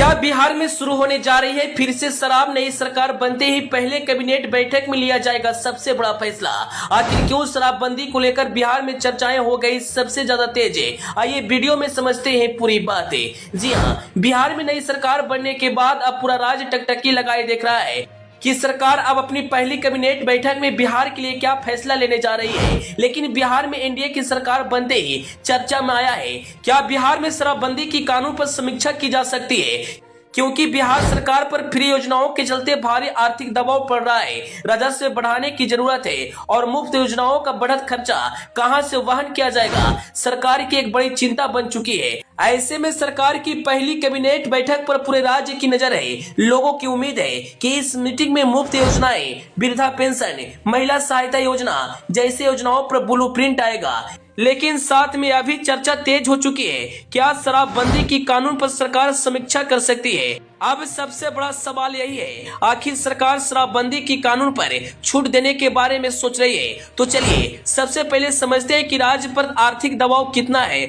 क्या बिहार में शुरू होने जा रही है फिर से शराब? नई सरकार बनते ही पहले कैबिनेट बैठक में लिया जाएगा सबसे बड़ा फैसला। आखिर क्यों शराबबंदी को लेकर बिहार में चर्चाएं हो गई सबसे ज्यादा तेज? आइए वीडियो में समझते हैं पूरी बातें। जी हां, बिहार में नई सरकार बनने के बाद अब पूरा राज्य टकटकी लगाए देख रहा है कि सरकार अब अपनी पहली कैबिनेट बैठक में बिहार के लिए क्या फैसला लेने जा रही है। लेकिन बिहार में एनडीए की सरकार बनते ही चर्चा में आया है, क्या बिहार में शराबबंदी की कानून पर समीक्षा की जा सकती है? क्योंकि बिहार सरकार पर फ्री योजनाओं के चलते भारी आर्थिक दबाव पड़ रहा है, राजस्व बढ़ाने की जरूरत है और मुफ्त योजनाओं का बढ़त खर्चा कहां से वहन किया जाएगा, सरकार की एक बड़ी चिंता बन चुकी है। ऐसे में सरकार की पहली कैबिनेट बैठक पर पूरे राज्य की नजर है। लोगों की उम्मीद है कि इस मीटिंग में मुफ्त योजनाएं, वृद्धा पेंशन, महिला सहायता योजना जैसे योजनाओं पर ब्लूप्रिंट आएगा। लेकिन साथ में अभी चर्चा तेज हो चुकी है, क्या शराबबंदी की कानून पर सरकार समीक्षा कर सकती है? अब सबसे बड़ा सवाल यही है, आखिर सरकार शराबबंदी की कानून पर छूट देने के बारे में सोच रही है? तो चलिए सबसे पहले समझते हैं कि राज्य पर आर्थिक दबाव कितना है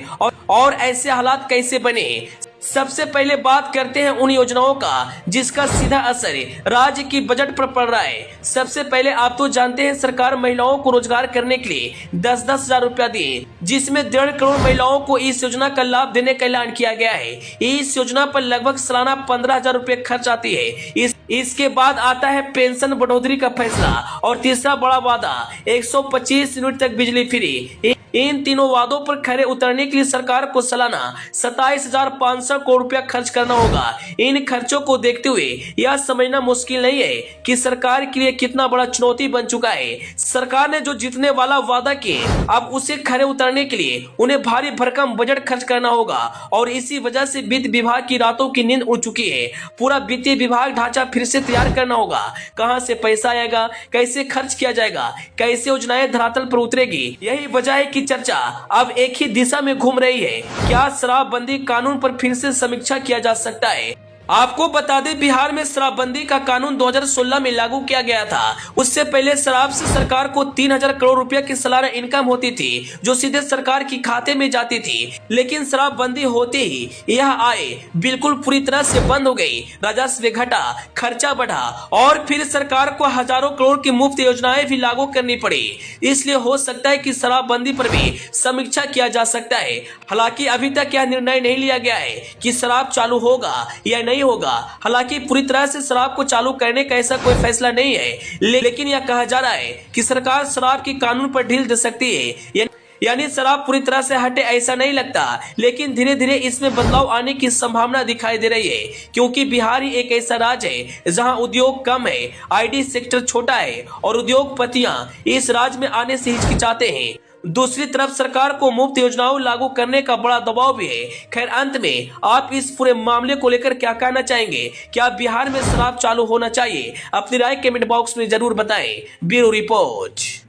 और ऐसे हालात कैसे बने। सबसे पहले बात करते हैं उन योजनाओं का जिसका सीधा असर राज्य की बजट पर पड़ रहा है। सबसे पहले आप तो जानते हैं, सरकार महिलाओं को रोजगार करने के लिए 10-10 हजार रुपया दिए, जिसमें 1.5 करोड़ महिलाओं को इस योजना का लाभ देने का ऐलान किया गया है। इस योजना पर लगभग सालाना 15,000 रुपये खर्च आती है। इसके बाद आता है पेंशन बढ़ोतरी का फैसला और तीसरा बड़ा वादा 125 यूनिट तक बिजली फ्री। इन तीनों वादों पर खरे उतरने के लिए सरकार को सालाना 27,500 करोड़ रुपया खर्च करना होगा। इन खर्चों को देखते हुए यह समझना मुश्किल नहीं है कि सरकार के लिए कितना बड़ा चुनौती बन चुका है। सरकार ने जो जीतने वाला वादा किए, अब उसे खरे उतरने के लिए उन्हें भारी भरकम बजट खर्च करना होगा और इसी वजह से वित्त विभाग की रातों की नींद उड़ चुकी है। पूरा वित्तीय विभाग ढांचा फिर से तैयार करना होगा। कहां से पैसा आएगा, कैसे खर्च किया जाएगा, कैसे योजनाएं धरातल पर उतरेगी, यही वजह है कि चर्चा अब एक ही दिशा में घूम रही है। क्या शराबबंदी कानून पर फिर से समीक्षा किया जा सकता है? आपको बता दें, बिहार में शराबबंदी का कानून 2016 में लागू किया गया था। उससे पहले शराब से सरकार को 3,000 करोड़ रुपया की सालाना इनकम होती थी, जो सीधे सरकार की खाते में जाती थी। लेकिन शराबबंदी होते ही यह आय बिल्कुल पूरी तरह से बंद हो गई। राजस्व घटा, खर्चा बढ़ा और फिर सरकार को हजारों करोड़ की मुफ्त योजनाएं भी लागू करनी पड़ी। इसलिए हो सकता है कि शराबबंदी पर भी समीक्षा किया जा सकता है। हालांकि अभी तक यह निर्णय नहीं लिया गया है कि शराब चालू होगा या नहीं होगा। हालांकि पूरी तरह से शराब को चालू करने का ऐसा कोई फैसला नहीं है, लेकिन यह कहा जा रहा है कि सरकार शराब की कानून पर ढील दे सकती है। यानी शराब पूरी तरह से हटे ऐसा नहीं लगता, लेकिन धीरे धीरे इसमें बदलाव आने की संभावना दिखाई दे रही है। क्योंकि बिहार ही एक ऐसा राज्य है जहां उद्योग कम है, आईटी सेक्टर छोटा है और उद्योगपतियां इस राज्य में आने से हिचकिचाते हैं। दूसरी तरफ सरकार को मुफ्त योजनाओं लागू करने का बड़ा दबाव भी है। खैर, अंत में आप इस पूरे मामले को लेकर क्या कहना चाहेंगे? क्या बिहार में शराब चालू होना चाहिए? अपनी राय कमेंट बॉक्स में जरूर बताएं। Bureau report.